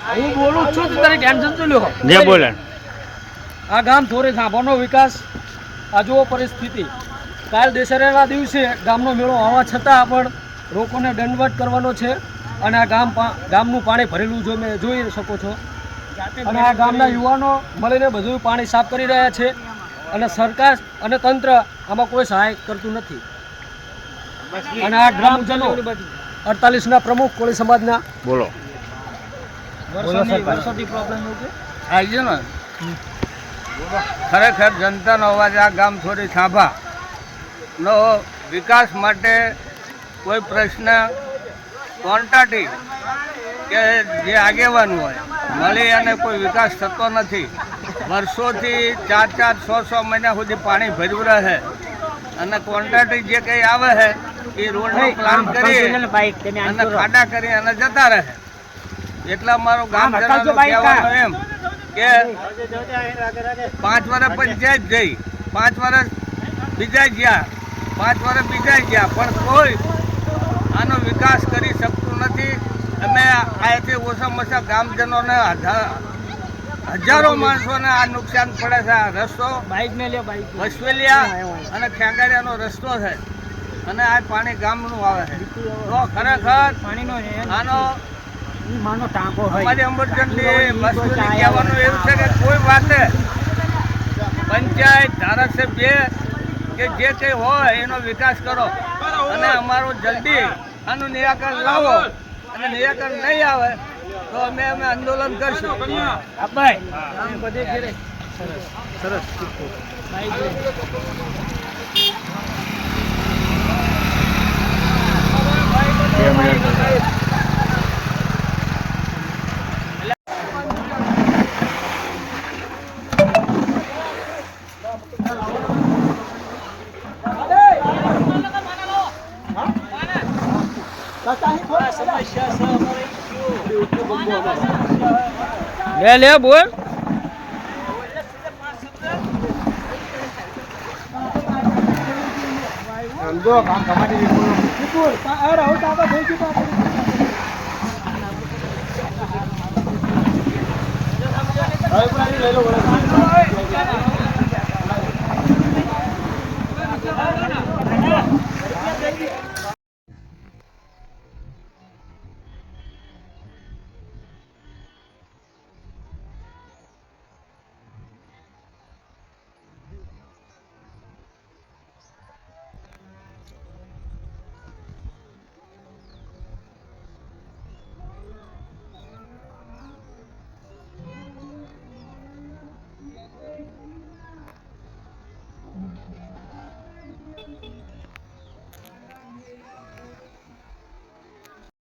હું બોલું છું તો તારી ટેન્શન શું લ્યો? જે બોલે આ ગામ થોડી થાંભાનો વિકાસ આ જુઓ પરિસ્થિતિ. કાલ દશેરાના દિવસે ગામનો મેળો હોવા છતાં પણ લોકોને દંડવટ કરવાનો છે અને આ ગામનું પાણી ભરેલું જોઈ શકો છો. અને આ ગામના યુવાનો મળીને બધું પાણી સાફ કરી રહ્યા છે અને સરકાર અને તંત્ર આમાં કોઈ સહાય કરતું નથી. અને આ ગ્રામજનો 48ના પ્રમુખ કોળી સમાજના બોલો વર્ષોથી પ્રોબ્લેમ આજે ને ખરેખર જનતાનો અવાજ આ ગામ થોડી થાંભા નો વિકાસ માટે કોઈ પ્રશ્ન ક્વોન્ટાટી કે જે આગેવાન હોય મળી અને કોઈ વિકાસ થતો નથી. વર્ષોથી 4-4, 6-6 મહિના સુધી પાણી ભર્યું રહે અને ક્વોન્ટાટી જે કંઈ આવે છે એ રોડનો પ્લાન કરી અને ખાડા કરી અને જતા રહે. એટલા મારું ગામ જણાનું કહેવાનું એમ કે 5 વર્ષ પંચાયત જઈ, 5 વર્ષ બીજા ગયા, 5 વર્ષ બીજા ગયા, પણ કોઈ આનો વિકાસ કરી શકતું નથી. અમે અહીંથી ઓછામાં ઓછા ગામજનોને હજારો માણસોને આ નુકસાન પડે છે. આ રસ્તો વસવેલિયા અને ખેંગારિયાનો રસ્તો છે અને આ પાણી ગામનું આવે છે. તો ખરેખર આનો અમારી અમરચંદી મસ્તી કહેવાનું એવું છે કે કોઈ વાતે પંચાયત ધારાસભ્ય કે જે કંઈ હોય એનો વિકાસ કરો અને અમારું જલ્દી આનું નિરાકરણ લાવો. અને નિરાકરણ નહીં આવે તો અમે આંદોલન કરશું. સરસ. લે બોલ. સમજો કામ તમારી લઈ લો